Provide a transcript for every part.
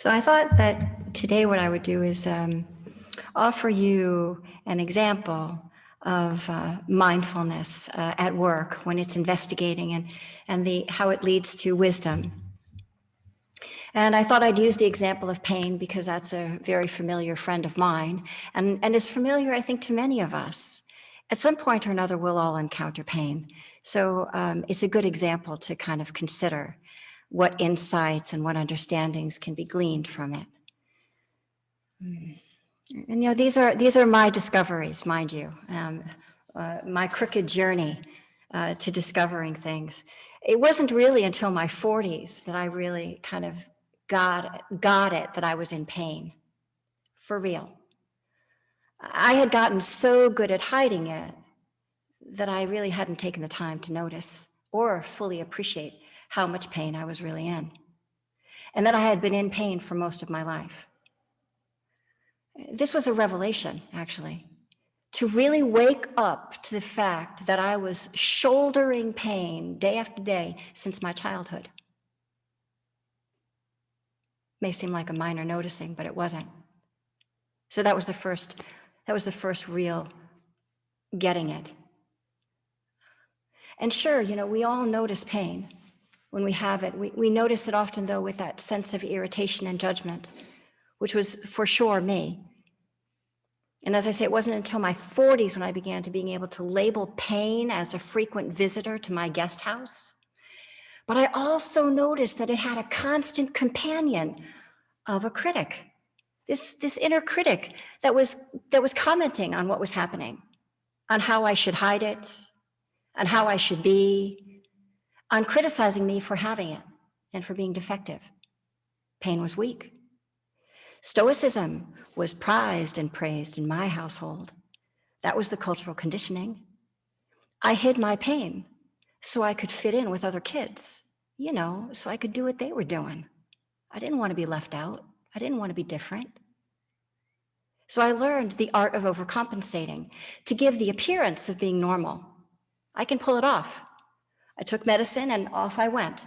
So I thought that today what I would do is offer you an example of mindfulness at work when it's investigating and how it leads to wisdom. And I thought I'd use the example of pain because that's a very familiar friend of mine and is familiar, I think, to many of us. At some point or another, we'll all encounter pain. So it's a good example to kind of consider what insights and what understandings can be gleaned from it. And these are my discoveries, mind you, my crooked journey to discovering things. It wasn't really until my 40s that I really kind of got it that I was in pain, for real. I had gotten so good at hiding it that I really hadn't taken the time to notice or fully appreciate how much pain I was really in, and that I had been in pain for most of my life. This was a revelation, actually, to really wake up to the fact that I was shouldering pain day after day since my childhood. May seem like a minor noticing, but it wasn't. So that was the first real getting it. And sure, we all notice pain when we have it. We notice it often, though, with that sense of irritation and judgment, which was for sure me. And as I say, it wasn't until my 40s when I began to being able to label pain as a frequent visitor to my guest house. But I also noticed that it had a constant companion of a critic, this inner critic that was commenting on what was happening, on how I should hide it, on how I should be, on criticizing me for having it and for being defective. Pain was weak. Stoicism was prized and praised in my household. That was the cultural conditioning. I hid my pain so I could fit in with other kids, so I could do what they were doing. I didn't want to be left out. I didn't want to be different. So I learned the art of overcompensating to give the appearance of being normal. I can pull it off. I took medicine and off I went.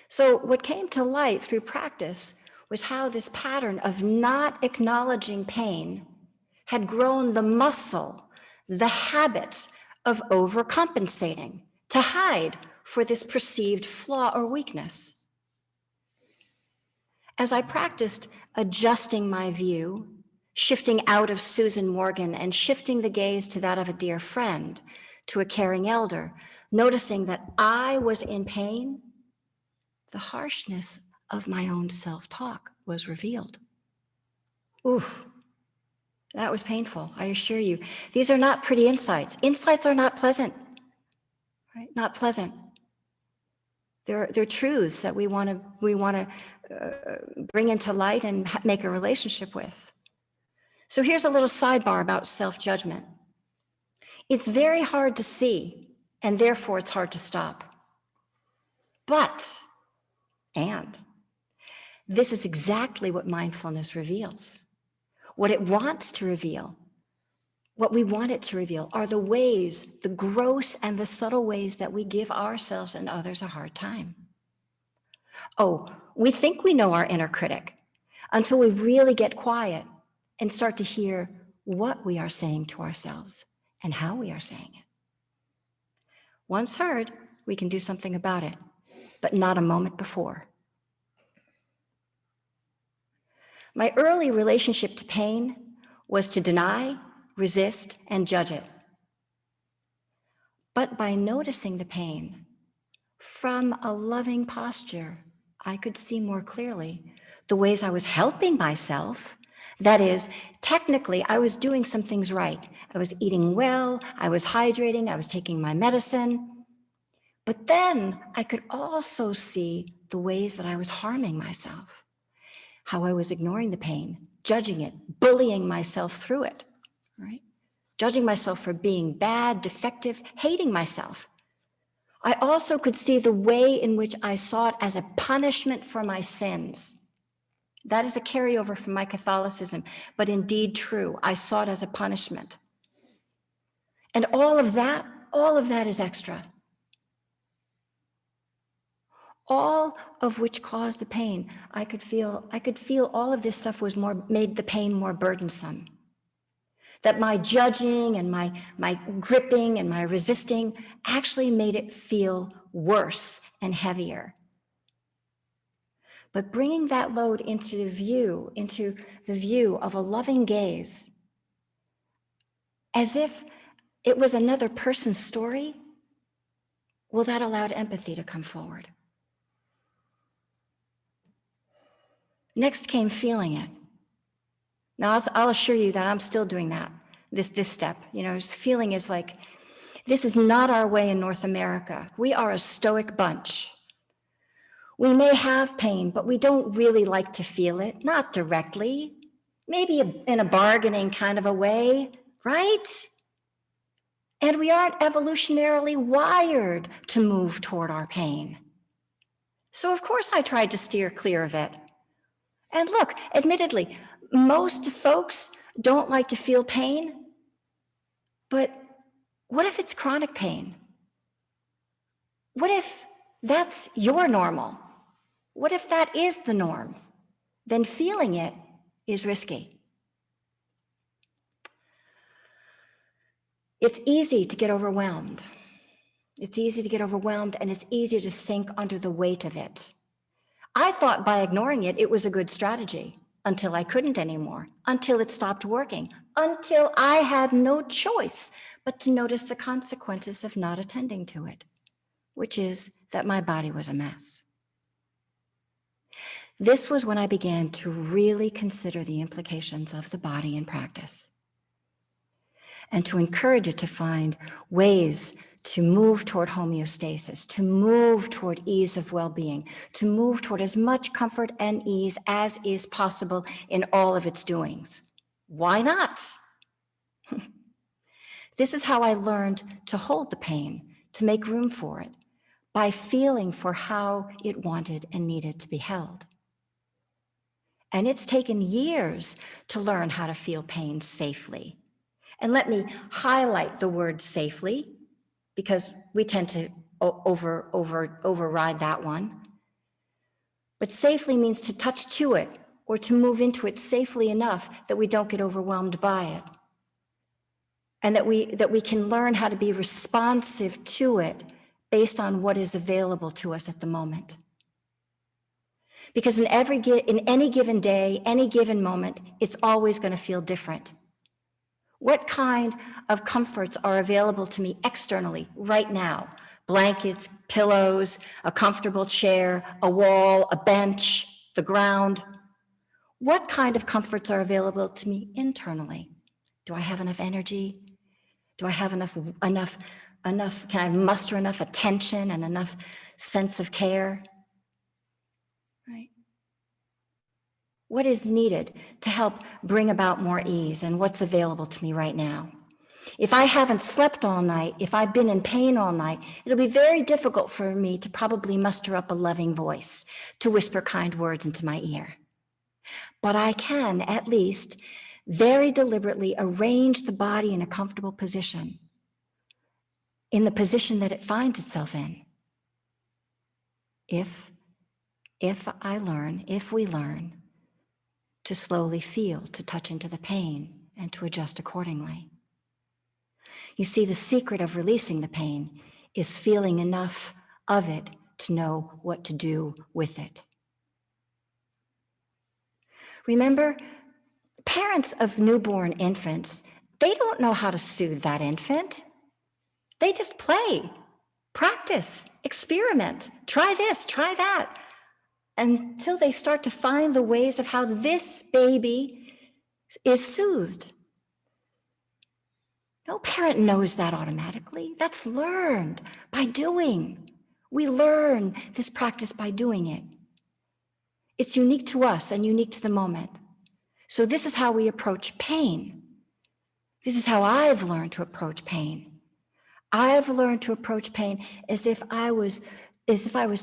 So what came to light through practice was how this pattern of not acknowledging pain had grown the muscle, the habit of overcompensating to hide for this perceived flaw or weakness. As I practiced adjusting my view, shifting out of Susan Morgan and shifting the gaze to that of a dear friend, to a caring elder, noticing that I was in pain, the harshness of my own self-talk was revealed. Oof, that was painful, I assure you. These are not pretty insights. Insights are not pleasant, right? Not pleasant. They're truths that we want to bring into light and make a relationship with. So here's a little sidebar about self-judgment. It's very hard to see, and therefore it's hard to stop. And this is exactly what mindfulness reveals. What it wants to reveal, what we want it to reveal, are the ways, the gross and the subtle ways that we give ourselves and others a hard time. Oh, we think we know our inner critic until we really get quiet and start to hear what we are saying to ourselves and how we are saying it. Once heard, we can do something about it, but not a moment before. My early relationship to pain was to deny, resist, and judge it. But by noticing the pain from a loving posture, I could see more clearly the ways I was helping myself. That is, technically, I was doing some things right. I was eating well, I was hydrating, I was taking my medicine. But then I could also see the ways that I was harming myself, how I was ignoring the pain, judging it, bullying myself through it, right? Judging myself for being bad, defective, hating myself. I also could see the way in which I saw it as a punishment for my sins. That is a carryover from my Catholicism, but indeed true. I saw it as a punishment. And all of that is extra. all of which caused the pain. I could feel all of this stuff made the pain more burdensome. That my judging and my gripping and my resisting actually made it feel worse and heavier. But bringing that load into the view of a loving gaze, as if it was another person's story, well, that allowed empathy to come forward. Next came feeling it. Now, I'll assure you that I'm still doing that, this step. Feeling is like, this is not our way in North America. We are a stoic bunch. We may have pain, but we don't really like to feel it, not directly, maybe in a bargaining kind of a way, right? And we aren't evolutionarily wired to move toward our pain. So of course I tried to steer clear of it. And look, admittedly, most folks don't like to feel pain, but what if it's chronic pain? What if that's your normal? What if that is the norm? Then feeling it is risky. It's easy to get overwhelmed. It's easy to get overwhelmed, and it's easy to sink under the weight of it. I thought by ignoring it, it was a good strategy until I couldn't anymore, until it stopped working, until I had no choice but to notice the consequences of not attending to it, which is that my body was a mess. This was when I began to really consider the implications of the body in practice and to encourage it to find ways to move toward homeostasis, to move toward ease of well-being, to move toward as much comfort and ease as is possible in all of its doings. Why not? This is how I learned to hold the pain, to make room for it, by feeling for how it wanted and needed to be held. And it's taken years to learn how to feel pain safely. And let me highlight the word safely, because we tend to override that one. But safely means to touch to it or to move into it safely enough that we don't get overwhelmed by it. And that we can learn how to be responsive to it based on what is available to us at the moment. Because in any given day, any given moment, it's always going to feel different. What kind of comforts are available to me externally right now? Blankets, pillows, a comfortable chair, a wall, a bench, the ground. What kind of comforts are available to me internally? Do I have enough energy? Do I have enough, can I muster enough attention and enough sense of care? Right. What is needed to help bring about more ease, and what's available to me right now? If I haven't slept all night, if I've been in pain all night, it'll be very difficult for me to probably muster up a loving voice to whisper kind words into my ear. But I can at least very deliberately arrange the body in a comfortable position, in the position that it finds itself in. If we learn to slowly feel, to touch into the pain, and to adjust accordingly. You see, the secret of releasing the pain is feeling enough of it to know what to do with it. Remember, parents of newborn infants, they don't know how to soothe that infant. They just play, practice, experiment, try this, try that, until they start to find the ways of how this baby is soothed. No parent knows that automatically. That's learned by doing. We learn this practice by doing it. It's unique to us and unique to the moment. So this is how we approach pain. This is how I've learned to approach pain. I've learned to approach pain as if I was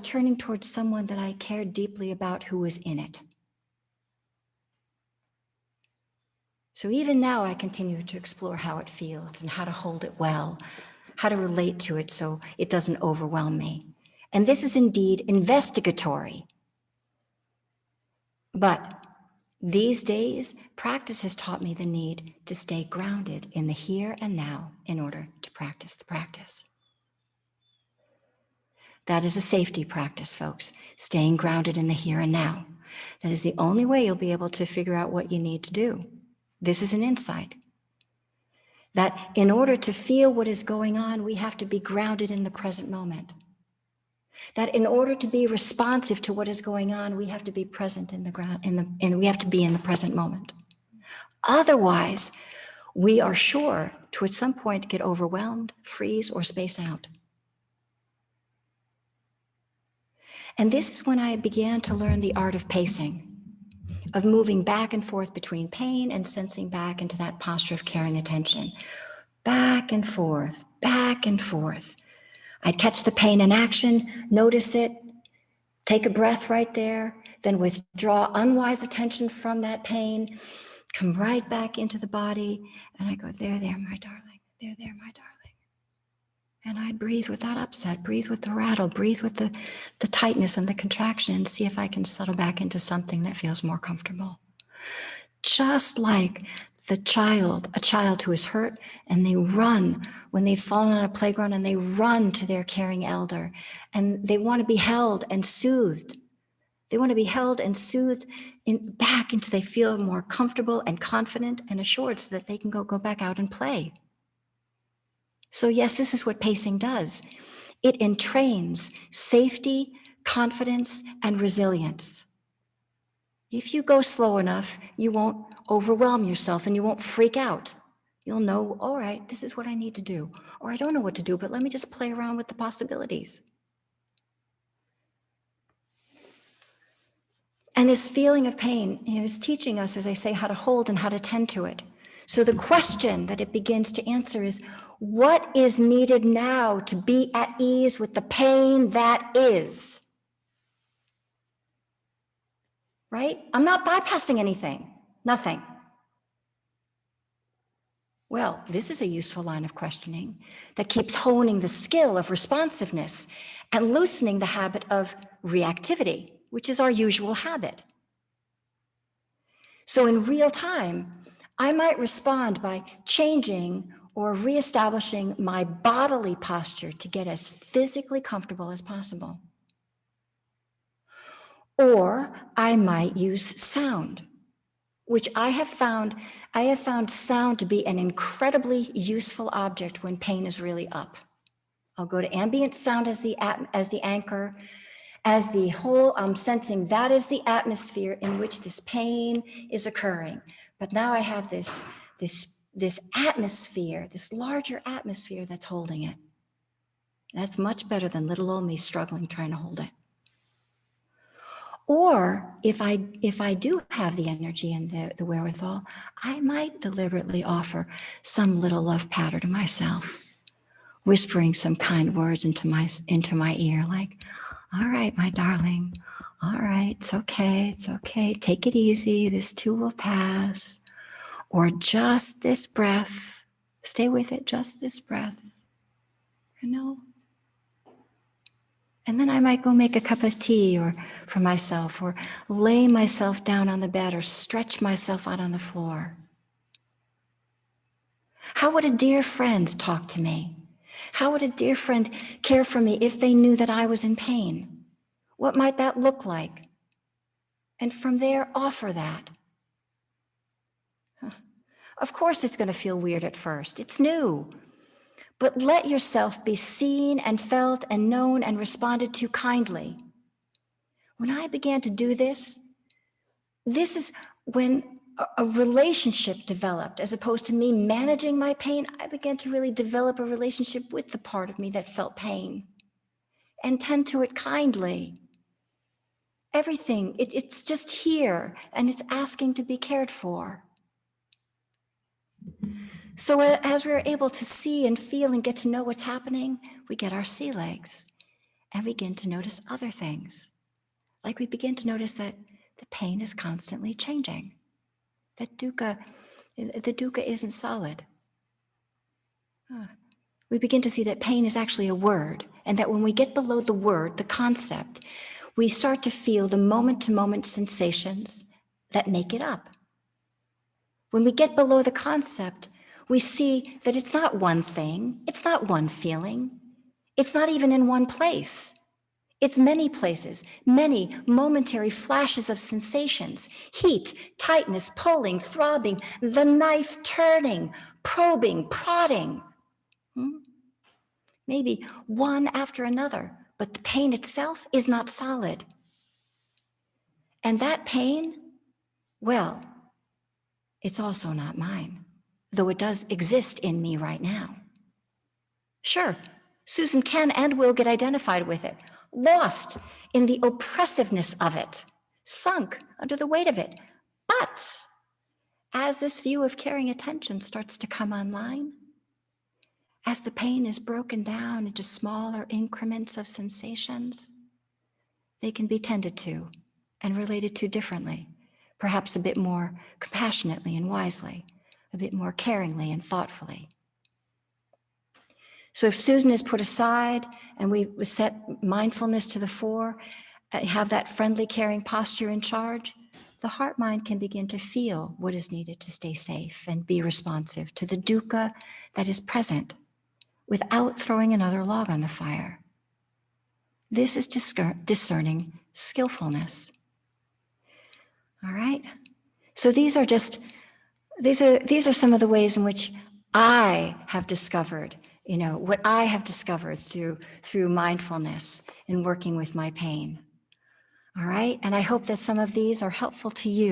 turning towards someone that I cared deeply about who was in it. So even now I continue to explore how it feels and how to hold it well, how to relate to it so it doesn't overwhelm me. And this is indeed investigatory. But these days, practice has taught me the need to stay grounded in the here and now in order to practice the practice. That is a safety practice, folks, staying grounded in the here and now. That is the only way you'll be able to figure out what you need to do. This is an insight. That in order to feel what is going on, we have to be grounded in the present moment. That in order to be responsive to what is going on, we have to be present in the ground, we have to be in the present moment. Otherwise, we are sure to at some point get overwhelmed, freeze, or space out. And this is when I began to learn the art of pacing, of moving back and forth between pain and sensing back into that posture of caring attention. Back and forth, back and forth. I'd catch the pain in action, notice it, take a breath right there, then withdraw unwise attention from that pain, come right back into the body, and I go, there, my darling, there, my darling. And I'd breathe with that upset, breathe with the rattle, breathe with the tightness and the contraction, and see if I can settle back into something that feels more comfortable. Just like a child who is hurt, and they run when they've fallen on a playground, and they run to their caring elder, and they want to be held and soothed. They want to be held and soothed back until they feel more comfortable and confident and assured, so that they can go back out and play. So yes, this is what pacing does. It entrains safety, confidence, and resilience. If you go slow enough, you won't overwhelm yourself and you won't freak out. You'll know, all right, this is what I need to do. Or I don't know what to do, but let me just play around with the possibilities. And this feeling of pain is teaching us, as I say, how to hold and how to tend to it. So the question that it begins to answer is, what is needed now to be at ease with the pain that is? Right? I'm not bypassing anything, nothing. Well, this is a useful line of questioning that keeps honing the skill of responsiveness and loosening the habit of reactivity, which is our usual habit. So in real time, I might respond by changing or reestablishing my bodily posture to get as physically comfortable as possible. Or I might use sound, which I have found sound to be an incredibly useful object when pain is really up. I'll go to ambient sound as the anchor, as the whole, I'm sensing that is the atmosphere in which this pain is occurring. But now I have this atmosphere, this larger atmosphere that's holding it. That's much better than little old me struggling trying to hold it. Or if I do have the energy and the wherewithal, I might deliberately offer some little love patter to myself, whispering some kind words into my ear, like, all right, my darling, all right, it's okay, take it easy, this too will pass. Or just this breath, stay with it, just this breath, And then I might go make a cup of tea for myself, or lay myself down on the bed, or stretch myself out on the floor. How would a dear friend talk to me? How would a dear friend care for me if they knew that I was in pain? What might that look like? And from there, offer that. Of course, it's going to feel weird at first. It's new. But let yourself be seen and felt and known and responded to kindly. When I began to do this is when a relationship developed. As opposed to me managing my pain, I began to really develop a relationship with the part of me that felt pain and tend to it kindly. Everything, it's just here, and it's asking to be cared for. So as we're able to see and feel and get to know what's happening, we get our sea legs and begin to notice other things. Like we begin to notice that the pain is constantly changing, that the dukkha isn't solid. we begin to see that pain is actually a word, and that when we get below the word, the concept, we start to feel the moment-to-moment sensations that make it up. When we get below the concept, we see that it's not one thing, it's not one feeling, it's not even in one place. It's many places, many momentary flashes of sensations, heat, tightness, pulling, throbbing, the knife turning, probing, prodding. Maybe one after another, but the pain itself is not solid. And that pain, well, it's also not mine, though it does exist in me right now. Sure, Susan can and will get identified with it, lost in the oppressiveness of it, sunk under the weight of it. But as this view of caring attention starts to come online, as the pain is broken down into smaller increments of sensations, they can be tended to and related to differently, perhaps a bit more compassionately and wisely, a bit more caringly and thoughtfully. So if Susan is put aside and we set mindfulness to the fore, have that friendly, caring posture in charge, the heart-mind can begin to feel what is needed to stay safe and be responsive to the dukkha that is present without throwing another log on the fire. This is discerning skillfulness. All right? So these are some of the ways in which I have discovered, what I have discovered through mindfulness in working with my pain. All right? And I hope that some of these are helpful to you.